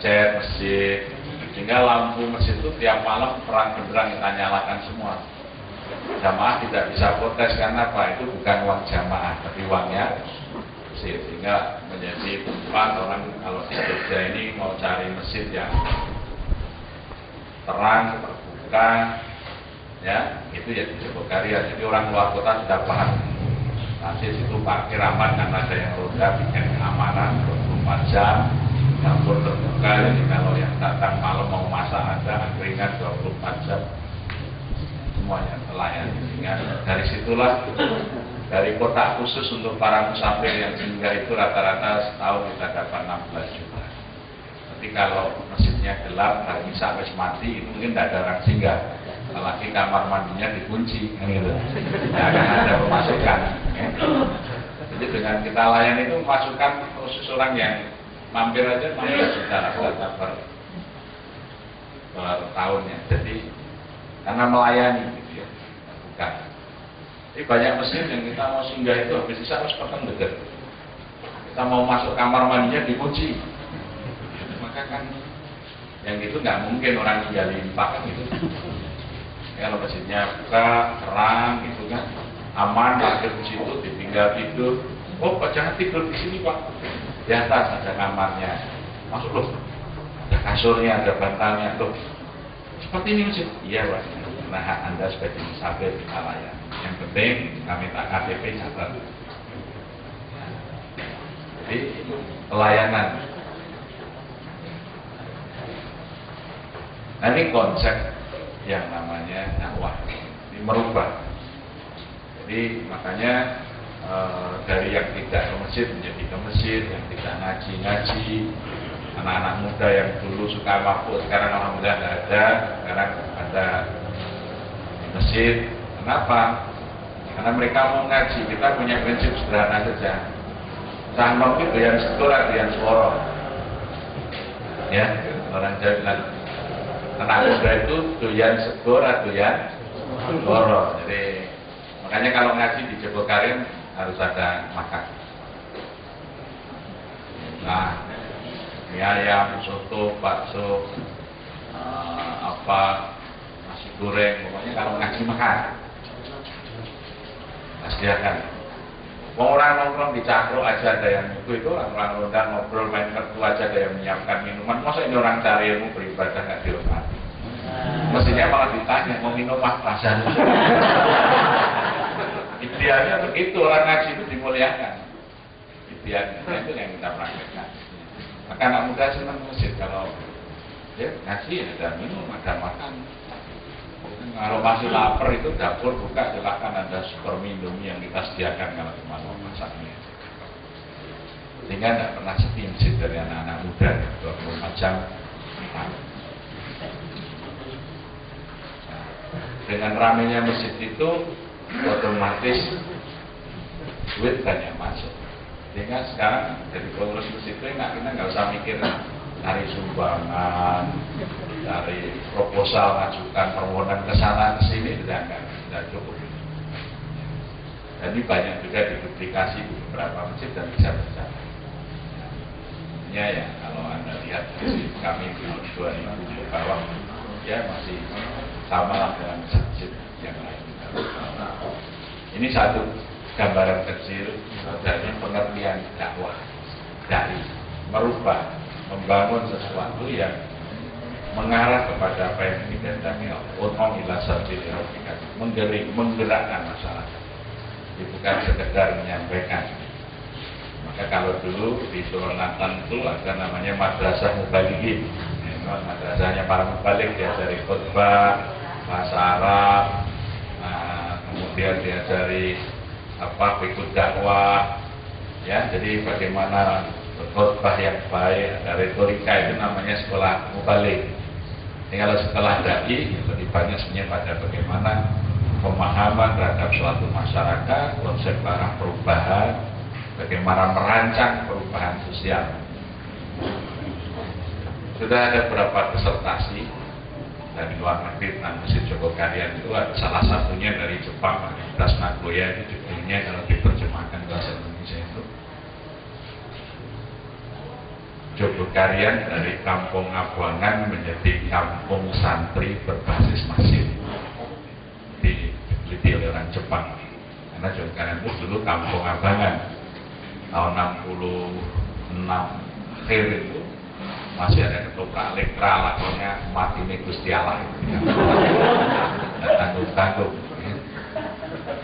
cat masjid, sehingga lampu masjid itu tiap malam terang benderang kita nyalakan semua. Jamaah tidak bisa protes karena apa? Itu bukan uang jamaah, tapi uangnya masjid, sehingga menjadi tempat orang kalau di Jogja ini mau cari masjid yang terang, terbuka, ya itu ya di Jogokarian. Jadi orang luar kota sudah paham. Masjid itu parkir aman karena ada yang roda, bikin keamanan 24 jam, dapur terbuka. Jadi kalau yang datang malam mau masak ada angkringan 24 jam, semuanya terlayani. Sehingga dari situlah, dari kotak khusus untuk para musafir yang singgah itu rata-rata setahun kita dapat 16 juta. Tapi kalau masjidnya gelap, hari sampai mati, itu mungkin tidak ada orang singgah. Apalagi kamar mandinya dikunci, kan gitu. Tidak akan ada pemasukan. Ya. Jadi dengan kita layani itu masukan khusus orang yang mampir aja 16 juta rata-rata per tahunnya. Jadi karena melayani gitu ya, bukan. Jadi banyak masjid yang kita mau singgah itu habis sisa harus petang dekat. Kita mau masuk kamar mandinya dikunci. Maka kan yang itu nggak mungkin orang tinggalin pakai gitu. Kalau masjidnya buka, terang gitu kan, aman, parkir di situ, ditinggal tidur. Oh, Pak jangan tidur di sini Pak. Di atas ada kamarnya. Masuk loh. Ada kasurnya, ada bantalnya loh. Seperti ini masjid. Iya Pak. Nah, Anda sebagai musafir kita layan. Yang penting kami tak KTP catat. Jadi pelayanan. Nah ini konsep yang namanya dakwah. Ini merubah. Jadi makanya dari yang tidak ke masjid menjadi ke masjid, yang tidak ngaji. Anak-anak muda yang dulu suka mabuk sekarang alhamdulillah tidak ada. Sekarang ada di masjid. Kenapa? Karena mereka mau ngaji. Kita punya prinsip sederhana saja. Cangkem itu yang sekolah, yang suara. Ya, orang Jawa bilang anak muda itu doyan segor, doyan suara. Jadi makanya kalau ngaji di Jogokarian harus ada makan. Nah, mie ayam, soto, bakso, nasi goreng, pokoknya kalau ngaji makan. Sediakan. Orang nongkrong di cakro aja ada yang itu orang undang ngobrol main kartu aja ada yang menyiapkan minuman. Masa ini orang cari ilmu beribadah nggak dihormati? Mestinya malah ditanya mau minum apa? Idealnya begitu, orang ngaji itu dimuliakan. Idealnya itu yang kita praktekkan. Maka anak muda senang masjid kalau ya ngaji ada minum, ada makan. Kalau masih lapar itu dapur buka, silakan ada super Indomie yang kita sediakan kalau cuma mau masaknya. Sehingga tidak pernah sepi masjid dari anak-anak muda 24 jam. Dengan ramainya masjid itu otomatis duit banyak masuk. Sehingga sekarang jadi pengurus masjid itu kita nggak usah mikir cari sumbangan, dari proposal, ngajukan permohonan ke sana ke sini tidak cukup. Jadi banyak juga diduplikasi di beberapa masjid dan bisa berjalan. Ya kalau Anda lihat di kami di 2000 ke bawah ya masih sama lah dengan masjid yang lain. Ini satu gambaran kecil dari pengertian dakwah, dari merubah, membangun sesuatu yang mengarah kepada apa yang dikehendaki Allah, ila sabili rabbika, menggerakkan masyarakat. Jadi bukan sekedar menyampaikan. Maka kalau dulu di Sulawesi itu ada namanya madrasah mubalighin. Madrasahnya para mubalik diajari khutbah, bahasa Arab, kemudian diajari ikut dakwah, ya. Jadi bagaimana khutbah yang baik, ada retorika, itu namanya sekolah mubalik. Jadi kalau setelah dai lebih banyak sebenarnya pada bagaimana pemahaman terhadap suatu masyarakat, konsep arah perubahan, bagaimana merancang perubahan sosial. Sudah ada beberapa disertasi dari luar negeri tentang Masjid Jogokarian itu, ada salah satunya dari Jepang, Universitas Nagoya, itu judulnya kalau diterjemahkan bahasa Indonesia itu Jogokarian dari kampung Abuangan menjadi kampung santri berbasis masjid. Diteliti oleh orang Jepang. Karena Jogokarian itu dulu kampung Abangan. Tahun 66 akhir itu masih ada ketoprak lekra lakonnya mati nih Gusti Allah. Tanggung-tanggung.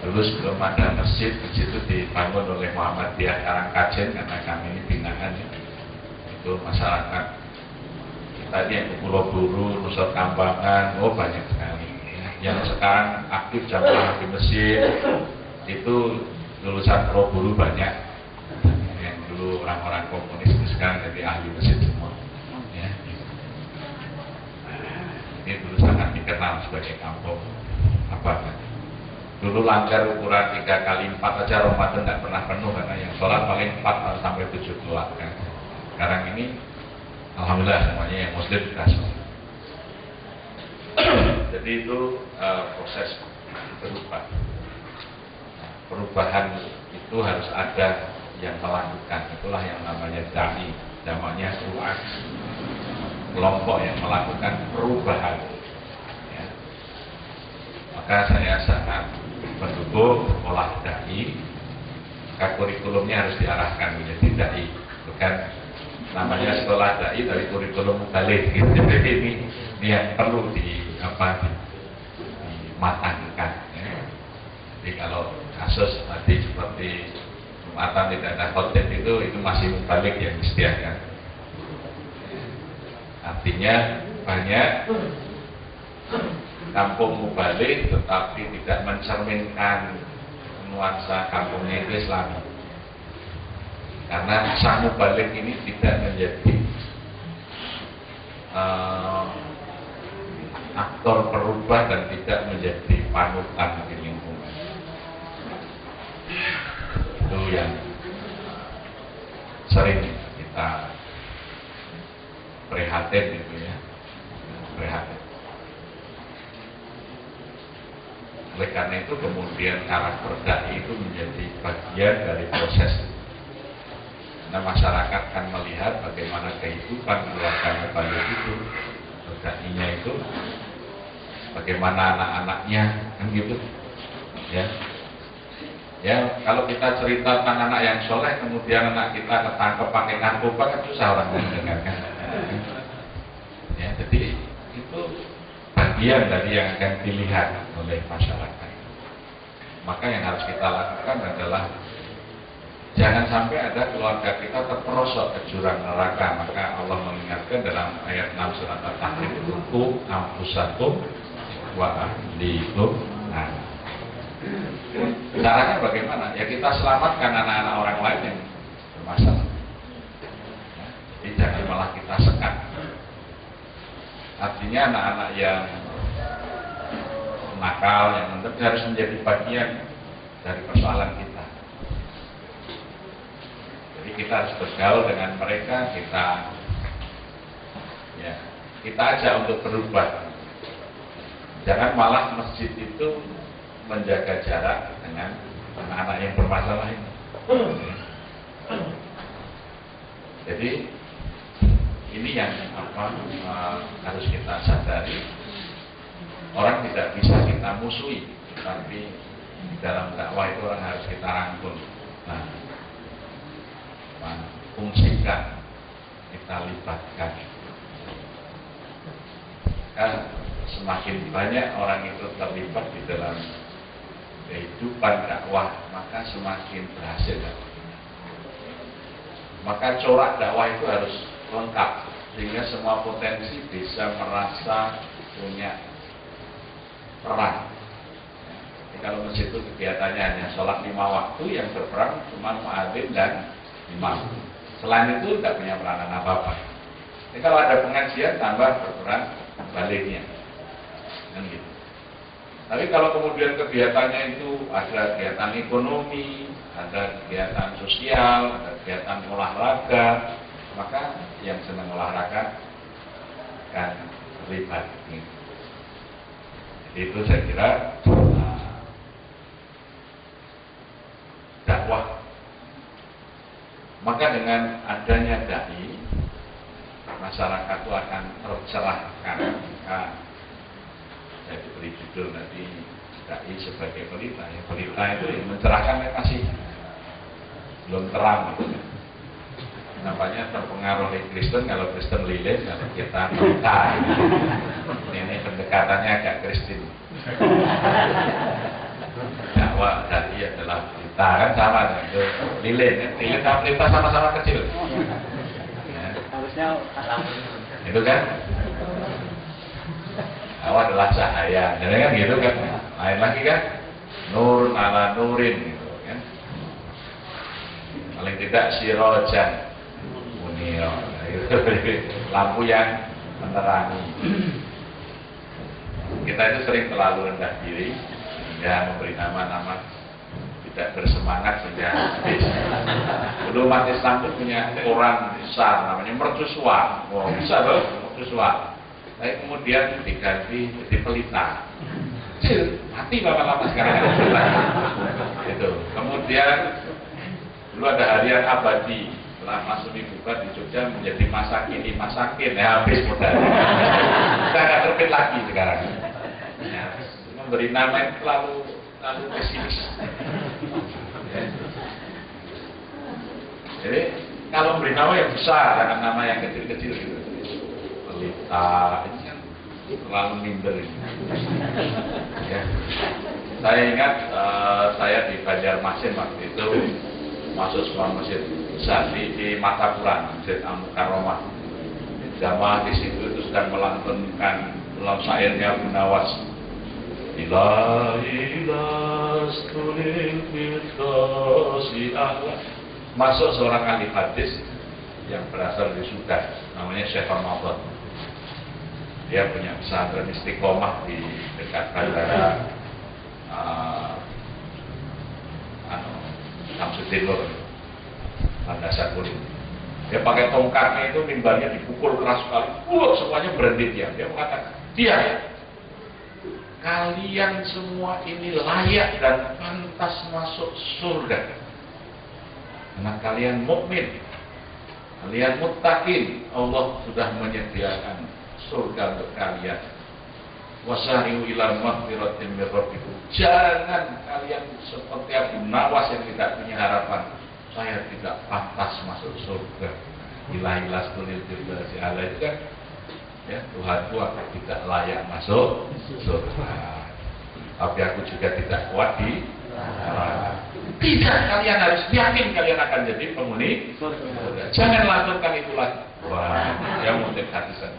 Dulu sebelum ada masjid itu dibangun oleh Muhammadiyah Karangkajen karena kami ini binaan ya. Itu masyarakat kita ini yang Pulau Buru, Nusa Kambangan, banyak sekali. Yang sekarang aktif jamaah di masjid itu lulusan Pulau Buru banyak. Yang dulu orang-orang komunis itu sekarang jadi ahli masjid semua. Ya. Ini dulu sangat dikenal sebagai kampung apa kan? Dulu langgar ukuran 3x4 aja Ramadan tidak pernah penuh karena yang sholat paling 4 sampai 7 keluarga. Sekarang ini alhamdulillah semuanya yang muslim sudah sholat. Jadi itu proses berubah. Perubahan itu harus ada yang melakukan. Itulah yang namanya dai, namanya ru'at, kelompok yang melakukan perubahan. Ya. Maka saya sangat mendukung sekolah dai, maka kurikulumnya harus diarahkan menjadi dai, bukan namanya sekolah dai dari kurikulum balik gitu. Jadi ini yang perlu dimatangkan. Ya. Jadi kalau kasus tadi seperti Jumatan tidak ada khotib itu masih balik yang disediakan. Artinya banyak kampung mubalik tetapi tidak mencerminkan nuansa kampungnya itu Islami. Karena sang mubalik ini tidak menjadi aktor perubah dan tidak menjadi panutan di lingkungan. Itu yang sering kita prihatin gitu ya, prihatin. Oleh karena itu kemudian karakter dai itu menjadi bagian dari proses. Karena masyarakat akan melihat bagaimana kehidupan keluarga mubalik itu, dai-nya itu, bagaimana anak-anaknya, kan gitu, ya. Ya, kalau kita cerita tentang anak yang soleh, kemudian anak kita ketangkep pakai narkoba, kan susah orang mendengarkan. Ya, jadi itu bagian dari yang akan dilihat oleh masyarakat. Maka yang harus kita lakukan adalah jangan sampai ada keluarga kita terperosok ke jurang neraka. Maka Allah mengingatkan dalam ayat 6 surat At-Tahrim itu qu anfusakum wa ahlikum. Nah, caranya bagaimana? Ya kita selamatkan anak-anak orang lain yang bermasalah. Jadi jangan malah kita sekat. Artinya anak-anak yang nakal, yang harus menjadi bagian dari persoalan kita. Jadi kita harus bergaul dengan mereka, kita ajak untuk berubah. Jangan malah masjid itu menjaga jarak dengan anak-anak yang bermasalah ini. Jadi ini yang harus kita sadari. Orang tidak bisa kita musuhi, tapi dalam dakwah itu orang harus kita rangkul. Nah, fungsikan, kita libatkan. Semakin banyak orang itu terlibat di dalam kehidupan dakwah, maka semakin berhasil. Maka corak dakwah itu harus lengkap, sehingga semua potensi bisa merasa punya peran. Jadi kalau masjid itu kegiatannya hanya sholat 5 waktu, yang berperan cuma muadzin dan imam. Selain itu tidak punya peranan apa-apa. Jadi kalau ada pengajian tambah berperan baliknya, kan gitu. Tapi kalau kemudian kegiatannya itu ada kegiatan ekonomi, ada kegiatan sosial, ada kegiatan olahraga, maka yang senang olahraga akan terlibat. Gitu. Jadi itu saya kira dakwah. Maka dengan adanya dai, masyarakat itu akan tercerahkan. Nah, saya diberi judul nanti DKI sebagai pelita. Ya, pelita itu yang mencerahkan masih belum terang. Gitu. Nampaknya terpengaruh oleh Kristen, kalau Kristen lilin, kalau kita pelita. Ini pendekatannya agak Kristen. Dakwah tadi adalah pelita, kan sama itu lilin. Lilin sama pelita sama-sama kecil. Harusnya Itu kan awal adalah cahaya, jadi kan gitu kan. Lain lagi kan nur ala nurin gitu kan. Paling tidak sirojan munir, lampu yang menerangi. Kita itu sering terlalu rendah diri hingga memberi nama-nama tidak bersemangat sehingga habis. Dulu umat Islam itu punya orang besar namanya mercusuar. Wah, bisa loh mercusuar. Tapi kemudian diganti jadi pelita. Kecil, mati lama-lama sekarang itu. Kemudian dulu ada harian abadi. Setelah masuk dibuka di Jogja menjadi masakin, ya habis modal. Kita nggak terbit lagi sekarang. Ya, memberi nama yang terlalu pesimis. Jadi kalau beri nama yang besar, jangan nama yang kecil-kecil gitu. Pelita, ini kan terlalu minder ini. Ya. Saya ingat saya di Banjarmasin waktu itu masuk sebuah masjid besar di Matapuran, Masjid Al-Mukarramah. Jamaah di situ itu sedang melantunkan dalam syairnya Abu Nawas. Masuk seorang ahli hadis yang berasal dari Sudan, namanya Syekh Ramadan. Dia punya pesantren Istiqomah di dekat bandara Samsudin Nur, landasan kulit. Dia pakai tongkatnya itu, mimbarnya dipukul keras sekali, semuanya berhenti diam. Dia mengatakan, kalian semua ini layak dan pantas masuk surga. Karena kalian mukmin, kalian muttaqin, Allah sudah menyediakan surga untuk kalian. Wasari'u ila maghfiratin min rabbikum. Jangan kalian seperti Abu Nawas yang tidak punya harapan. Saya tidak pantas masuk surga. Ilahilas tulil firdausi ala, itu kan ya, Tuhanku aku tidak layak masuk surga. Tapi aku juga tidak kuat di neraka. Tidak, kalian harus yakin kalian akan jadi penghuni surga. Jangan lakukan itu lagi. Wah, yang motivasi.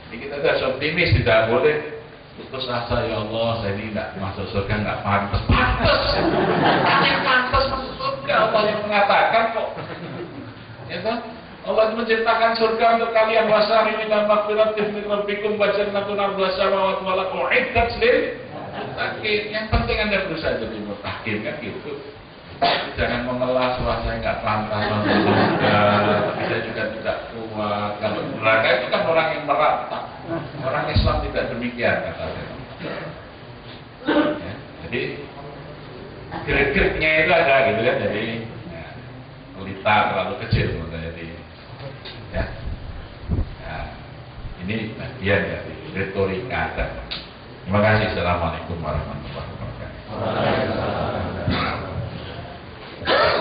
Jadi kita harus optimis, tidak boleh putus asa. Ya Allah, saya ini tidak masuk surga, nggak pantas. Pantas, kalian pantas masuk surga. Allah yang mengatakan kok. Ya kan? Allah menciptakan surga untuk kalian. Wasari ila maghfiratin min rabbikum wa jannatun 'arduha samawati wal ardu u'iddat lil muttaqin. Yang penting Anda berusaha jadi muttaqin, kan gitu. Jangan mengelas, wah saya nggak pantas masuk surga, tapi saya juga tidak kuat. Kalau neraka itu kan orang yang merata. Orang Islam tidak demikian katanya. Ya, jadi grade-grade-nya itu ada gitu kan. Jadi ya, pelita terlalu kecil menurut saya. Ya. Nah, ini bagian dari retorika. Terima kasih. Assalamualaikum warahmatullahi wabarakatuh.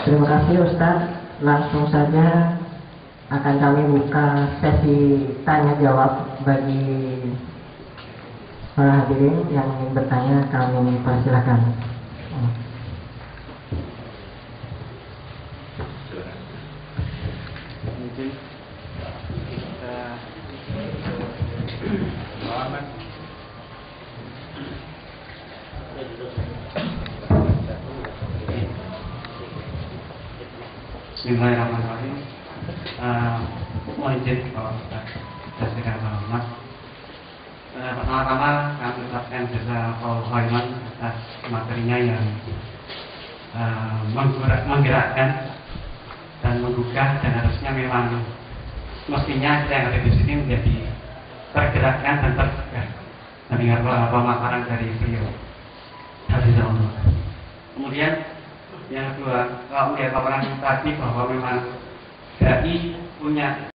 Terima kasih Ustaz. Langsung saja akan kami buka sesi tanya jawab bagi para hadirin yang ingin bertanya, kami persilakan. Bismillahirrahmanirrahim. Mohon izin kalau saya sedang hormat. Pertama-tama kami ucapkan jasa Paul Hoyman atas materinya yang menggerakkan dan menggugah, dan harusnya memang mestinya saya yang ada di sini menjadi tergerakkan dan tergugah mendengar pemaparan dari beliau. Hafizahullah. Kemudian yang kedua, kalau melihat paparan tadi bahwa memang dai punya